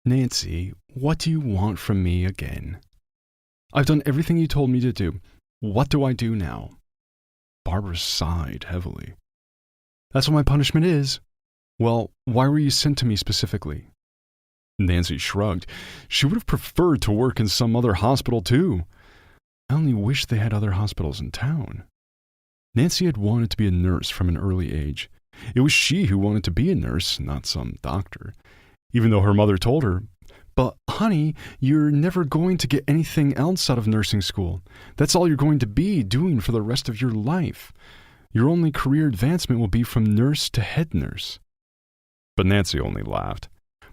Nancy, what do you want from me again? I've done everything you told me to do. What do I do now? Barbara sighed heavily. That's what my punishment is. Well, why were you sent to me specifically? Nancy shrugged. She would have preferred to work in some other hospital too. I only wish they had other hospitals in town. Nancy had wanted to be a nurse from an early age. It was she who wanted to be a nurse, not some doctor. Even though her mother told her, "But honey, you're never going to get anything else out of nursing school. That's all you're going to be doing for the rest of your life. Your only career advancement will be from nurse to head nurse." But Nancy only laughed.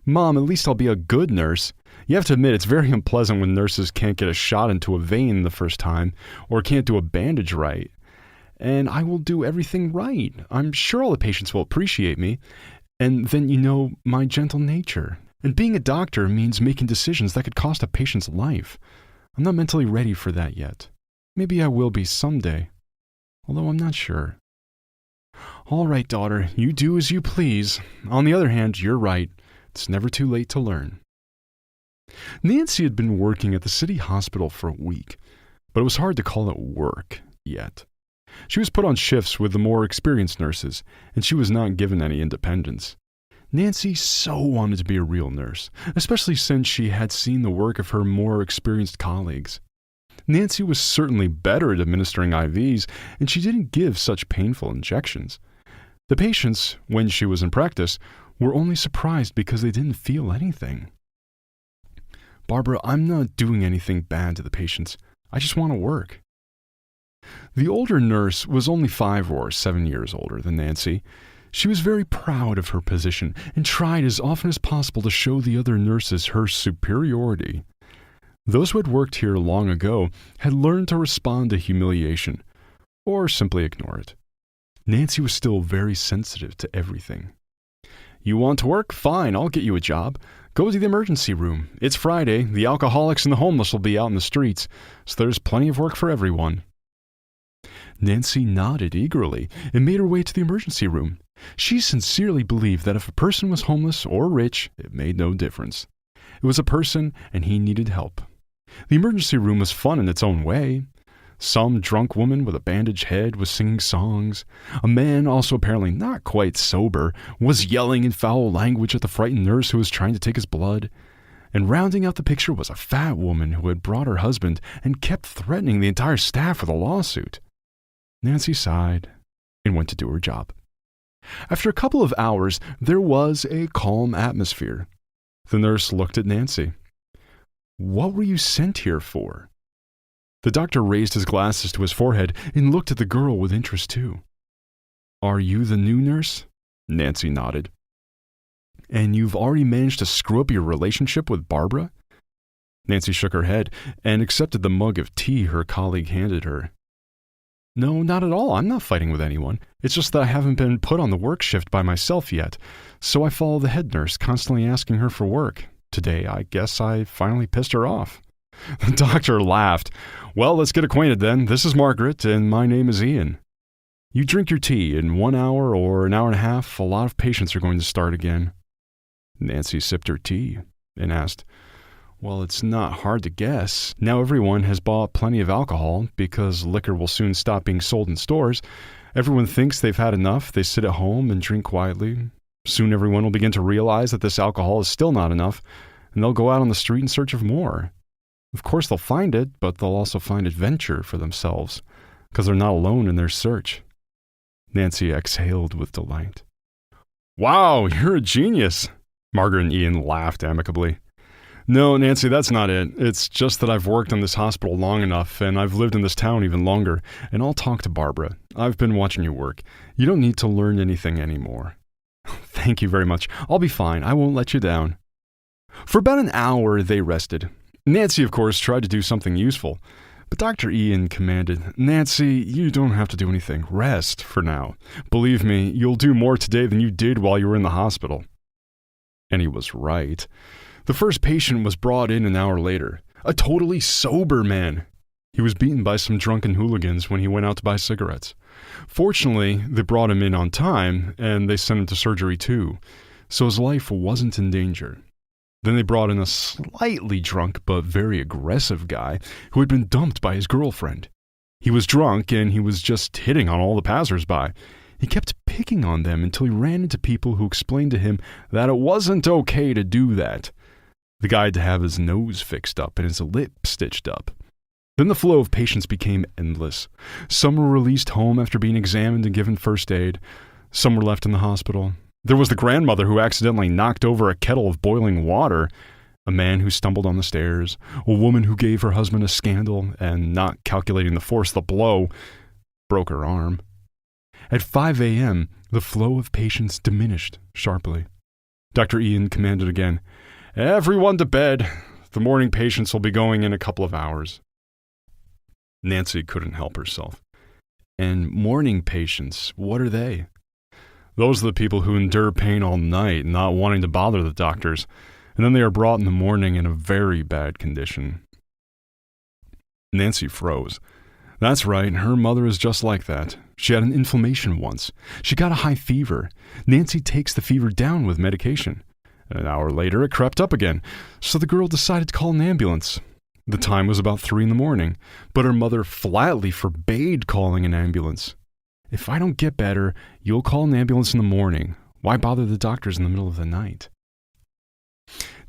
"Mom, at least I'll be a good nurse. You have to admit it's very unpleasant when nurses can't get a shot into a vein the first time, or can't do a bandage right. And I will do everything right. I'm sure all the patients will appreciate me. And then you know my gentle nature. And being a doctor means making decisions that could cost a patient's life. I'm not mentally ready for that yet. Maybe I will be someday. Although I'm not sure." "All right, daughter, you do as you please. On the other hand, you're right. It's never too late to learn." Nancy had been working at the city hospital for a week, but it was hard to call it work yet. She was put on shifts with the more experienced nurses, and she was not given any independence. Nancy so wanted to be a real nurse, especially since she had seen the work of her more experienced colleagues. Nancy was certainly better at administering IVs, and she didn't give such painful injections. The patients, when she was in practice, were only surprised because they didn't feel anything. "Barbara, I'm not doing anything bad to the patients. I just want to work." The older nurse was only 5 or 7 years older than Nancy. She was very proud of her position and tried as often as possible to show the other nurses her superiority. Those who had worked here long ago had learned to respond to humiliation, or simply ignore it. Nancy was still very sensitive to everything. "You want to work? Fine, I'll get you a job. Go to the emergency room. It's Friday. The alcoholics and the homeless will be out in the streets, so there's plenty of work for everyone." Nancy nodded eagerly and made her way to the emergency room. She sincerely believed that if a person was homeless or rich, it made no difference. It was a person, and he needed help. The emergency room was fun in its own way. Some drunk woman with a bandaged head was singing songs. A man, also apparently not quite sober, was yelling in foul language at the frightened nurse who was trying to take his blood. And rounding out the picture was a fat woman who had brought her husband and kept threatening the entire staff with a lawsuit. Nancy sighed and went to do her job. After a couple of hours, there was a calm atmosphere. The nurse looked at Nancy. "What were you sent here for?" The doctor raised his glasses to his forehead and looked at the girl with interest too. "Are you the new nurse?" Nancy nodded. "And you've already managed to screw up your relationship with Barbara?" Nancy shook her head and accepted the mug of tea her colleague handed her. "No, not at all. I'm not fighting with anyone. It's just that I haven't been put on the work shift by myself yet, so I follow the head nurse, constantly asking her for work. Today, I guess I finally pissed her off." The doctor laughed. "Well, let's get acquainted then. This is Margaret, and my name is Ian. You drink your tea. In 1 hour or an hour and a half, a lot of patients are going to start again." Nancy sipped her tea and asked, "Well, it's not hard to guess. Now everyone has bought plenty of alcohol because liquor will soon stop being sold in stores. Everyone thinks they've had enough. They sit at home and drink quietly. Soon everyone will begin to realize that this alcohol is still not enough, and they'll go out on the street in search of more. Of course, they'll find it, but they'll also find adventure for themselves because they're not alone in their search." Nancy exhaled with delight. "Wow, you're a genius." Margaret and Ian laughed amicably. "No, Nancy, that's not it. It's just that I've worked in this hospital long enough, and I've lived in this town even longer, and I'll talk to Barbara. I've been watching you work. You don't need to learn anything anymore." "Thank you very much. I'll be fine. I won't let you down." For about an hour, they rested. Nancy, of course, tried to do something useful, but Dr. Ian commanded, "Nancy, you don't have to do anything. Rest for now. Believe me, you'll do more today than you did while you were in the hospital." And he was right. The first patient was brought in an hour later, a totally sober man. He was beaten by some drunken hooligans when he went out to buy cigarettes. Fortunately, they brought him in on time, and they sent him to surgery too, so his life wasn't in danger. Then they brought in a slightly drunk but very aggressive guy who had been dumped by his girlfriend. He was drunk and he was just hitting on all the passersby. He kept picking on them until he ran into people who explained to him that it wasn't okay to do that. The guy had to have his nose fixed up and his lip stitched up. Then the flow of patients became endless. Some were released home after being examined and given first aid. Some were left in the hospital. There was the grandmother who accidentally knocked over a kettle of boiling water, a man who stumbled on the stairs, a woman who gave her husband a scandal and, not calculating the force of the blow, broke her arm. At 5 a.m., the flow of patients diminished sharply. Dr. Ian commanded again, "Everyone to bed. The morning patients will be going in a couple of hours." Nancy couldn't help herself. And morning patients, what are they? Those are the people who endure pain all night, not wanting to bother the doctors, and then they are brought in the morning in a very bad condition. Nancy froze. That's right, her mother is just like that. She had an inflammation once. She got a high fever. Nancy takes the fever down with medication. An hour later, it crept up again, so the girl decided to call an ambulance. The time was about 3 in the morning, but her mother flatly forbade calling an ambulance. "If I don't get better, you'll call an ambulance in the morning. Why bother the doctors in the middle of the night?"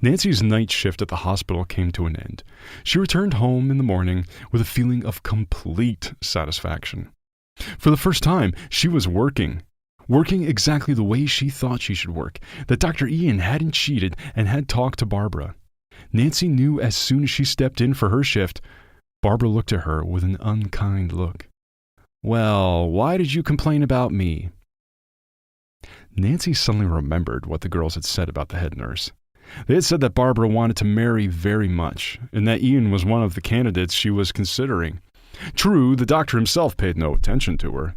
Nancy's night shift at the hospital came to an end. She returned home in the morning with a feeling of complete satisfaction. For the first time, she was working exactly the way she thought she should work, that Dr. Ian hadn't cheated and had talked to Barbara. Nancy knew as soon as she stepped in for her shift, Barbara looked at her with an unkind look. "Well, why did you complain about me?" Nancy suddenly remembered what the girls had said about the head nurse. They had said that Barbara wanted to marry very much, and that Ian was one of the candidates she was considering. True, the doctor himself paid no attention to her.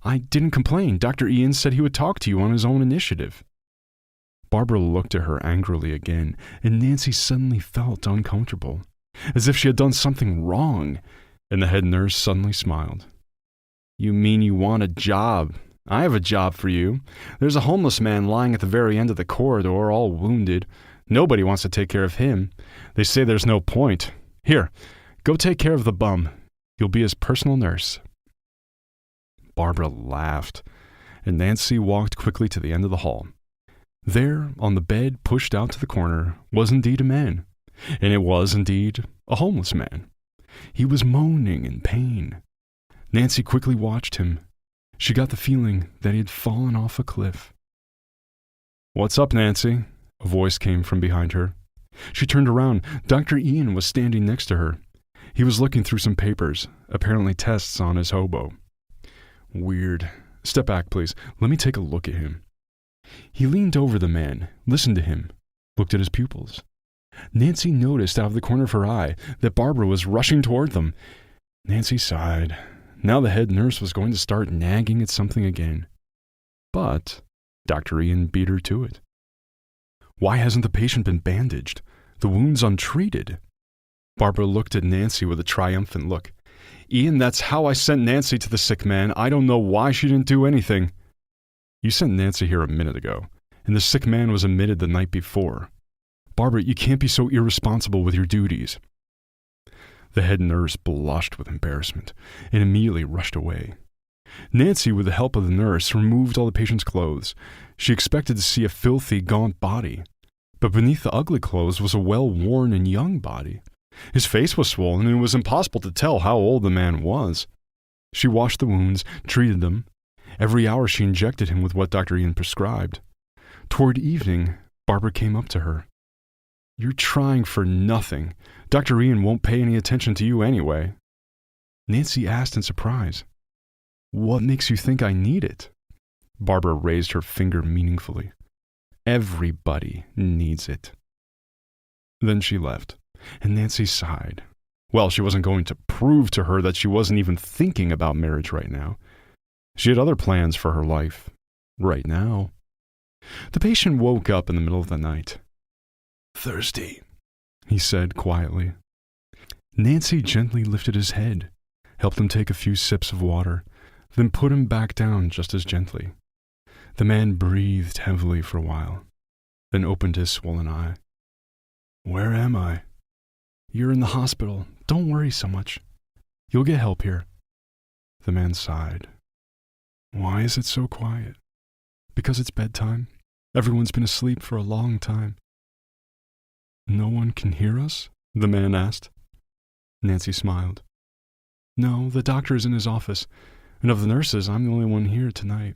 "I didn't complain. Dr. Ian said he would talk to you on his own initiative." Barbara looked at her angrily again, and Nancy suddenly felt uncomfortable, as if she had done something wrong, and the head nurse suddenly smiled. "You mean you want a job? I have a job for you. There's a homeless man lying at the very end of the corridor, all wounded. Nobody wants to take care of him. They say there's no point. Here, go take care of the bum. You'll be his personal nurse." Barbara laughed, and Nancy walked quickly to the end of the hall. There, on the bed pushed out to the corner, was indeed a man, and it was indeed a homeless man. He was moaning in pain. Nancy quickly watched him. She got the feeling that he had fallen off a cliff. "What's up, Nancy?" A voice came from behind her. She turned around. Dr. Ian was standing next to her. He was looking through some papers, apparently tests on his hobo. "Weird. Step back, please. Let me take a look at him." He leaned over the man, listened to him, looked at his pupils. Nancy noticed out of the corner of her eye that Barbara was rushing toward them. Nancy sighed. Now the head nurse was going to start nagging at something again. But Dr. Ian beat her to it. Why hasn't the patient been bandaged? The wound's untreated. Barbara looked at Nancy with a triumphant look. "Ian, that's how I sent Nancy to the sick man. I don't know why she didn't do anything." "You sent Nancy here a minute ago, and the sick man was admitted the night before. Barbara, you can't be so irresponsible with your duties." The head nurse blushed with embarrassment and immediately rushed away. Nancy, with the help of the nurse, removed all the patient's clothes. She expected to see a filthy, gaunt body, but beneath the ugly clothes was a well-worn and young body. His face was swollen, and it was impossible to tell how old the man was. She washed the wounds, treated them. Every hour she injected him with what Dr. Ian prescribed. Toward evening, Barbara came up to her. "You're trying for nothing. Dr. Ian won't pay any attention to you anyway." Nancy asked in surprise, "What makes you think I need it?" Barbara raised her finger meaningfully. "Everybody needs it." Then she left, and Nancy sighed. Well, she wasn't going to prove to her that she wasn't even thinking about marriage right now. She had other plans for her life, right now. The patient woke up in the middle of the night. "Thirsty," he said quietly. Nancy gently lifted his head, helped him take a few sips of water, then put him back down just as gently. The man breathed heavily for a while, then opened his swollen eye. Where am I? You're in the hospital. Don't worry so much. You'll get help here. The man sighed. Why is it so quiet? Because it's bedtime. Everyone's been asleep for a long time. No one can hear us? The man asked. Nancy smiled. No, the doctor is in his office, and of the nurses, I'm the only one here tonight.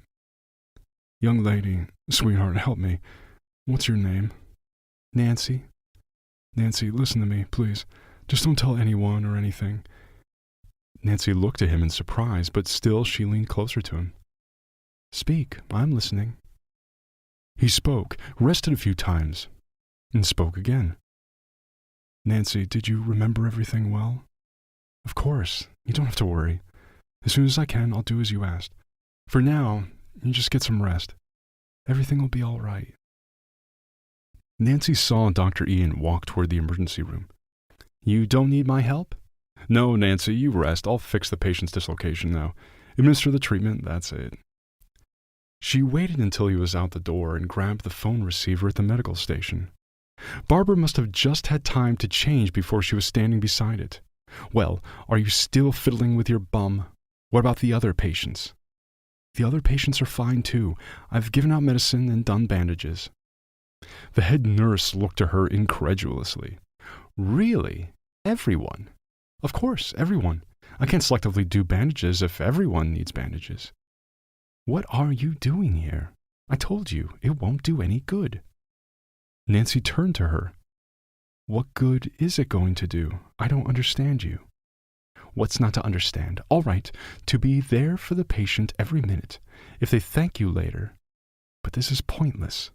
Young lady, sweetheart, help me. What's your name? Nancy. Nancy, listen to me, please. Just don't tell anyone or anything. Nancy looked at him in surprise, but still she leaned closer to him. Speak, I'm listening. He spoke, rested a few times, and spoke again. Nancy, did you remember everything well? Of course, you don't have to worry. As soon as I can, I'll do as you asked. For now, you just get some rest. Everything will be all right. Nancy saw Dr. Ian walk toward the emergency room. You don't need my help? No, Nancy, you rest. I'll fix the patient's dislocation now. Administer the treatment, that's it. She waited until he was out the door and grabbed the phone receiver at the medical station. Barbara must have just had time to change before she was standing beside it. Well, are you still fiddling with your bum? What about the other patients? The other patients are fine too. I've given out medicine and done bandages. The head nurse looked at her incredulously. Really? Everyone? Of course, everyone. I can't selectively do bandages if everyone needs bandages. What are you doing here? I told you, it won't do any good. Nancy turned to her. What good is it going to do? I don't understand you. What's not to understand? All right, to be there for the patient every minute, if they thank you later. But this is pointless.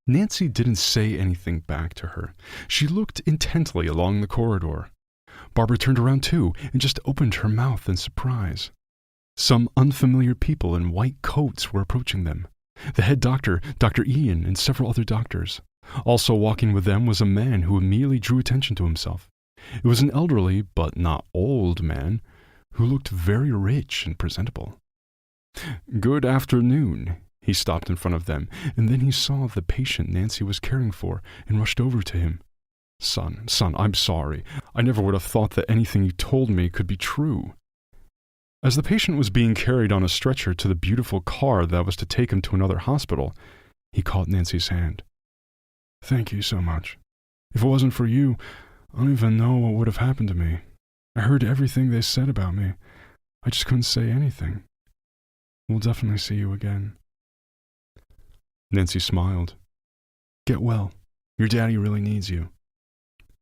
Nancy didn't say anything back to her. She looked intently along the corridor. Barbara turned around too and just opened her mouth in surprise. Some unfamiliar people in white coats were approaching them. The head doctor, Dr. Ian, and several other doctors. Also walking with them was a man who immediately drew attention to himself. It was an elderly, but not old man, who looked very rich and presentable. Good afternoon. He stopped in front of them, and then he saw the patient Nancy was caring for and rushed over to him. Son, I'm sorry. I never would have thought that anything you told me could be true. As the patient was being carried on a stretcher to the beautiful car that was to take him to another hospital, he caught Nancy's hand. Thank you so much. If it wasn't for you, I don't even know what would have happened to me. I heard everything they said about me. I just couldn't say anything. We'll definitely see you again. Nancy smiled. Get well. Your daddy really needs you.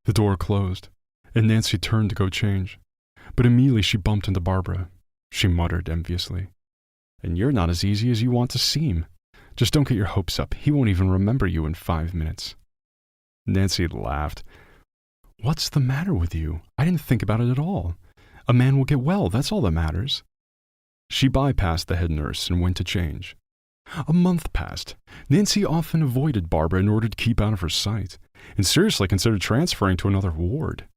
The door closed, and Nancy turned to go change. But immediately she bumped into Barbara. She muttered enviously. And you're not as easy as you want to seem. Just don't get your hopes up. He won't even remember you in 5 minutes. Nancy laughed. What's the matter with you? I didn't think about it at all. A man will get well, that's all that matters. She bypassed the head nurse and went to change. A month passed. Nancy often avoided Barbara in order to keep out of her sight, and seriously considered transferring to another ward.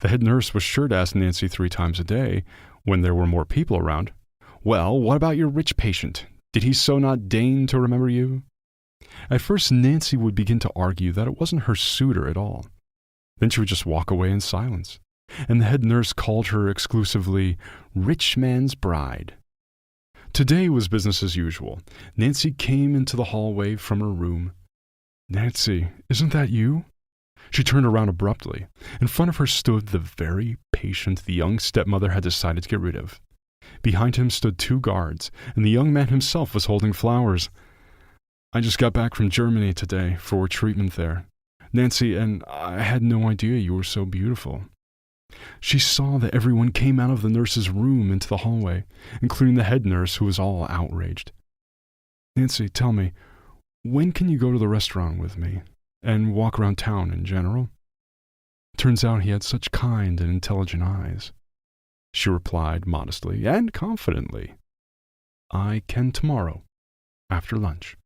The head nurse was sure to ask Nancy 3 times a day, when there were more people around, well, what about your rich patient? Did he so not deign to remember you? At first, Nancy would begin to argue that it wasn't her suitor at all. Then she would just walk away in silence, and the head nurse called her exclusively rich man's bride. Today was business as usual. Nancy came into the hallway from her room. Nancy, isn't that you? She turned around abruptly. In front of her stood the very patient the young stepmother had decided to get rid of. Behind him stood 2 guards, and the young man himself was holding flowers. I just got back from Germany today for treatment there. Nancy, and I had no idea you were so beautiful. She saw that everyone came out of the nurse's room into the hallway, including the head nurse, who was all outraged. Nancy, tell me, when can you go to the restaurant with me, and walk around town in general? Turns out he had such kind and intelligent eyes. She replied modestly and confidently, I can tomorrow, after lunch.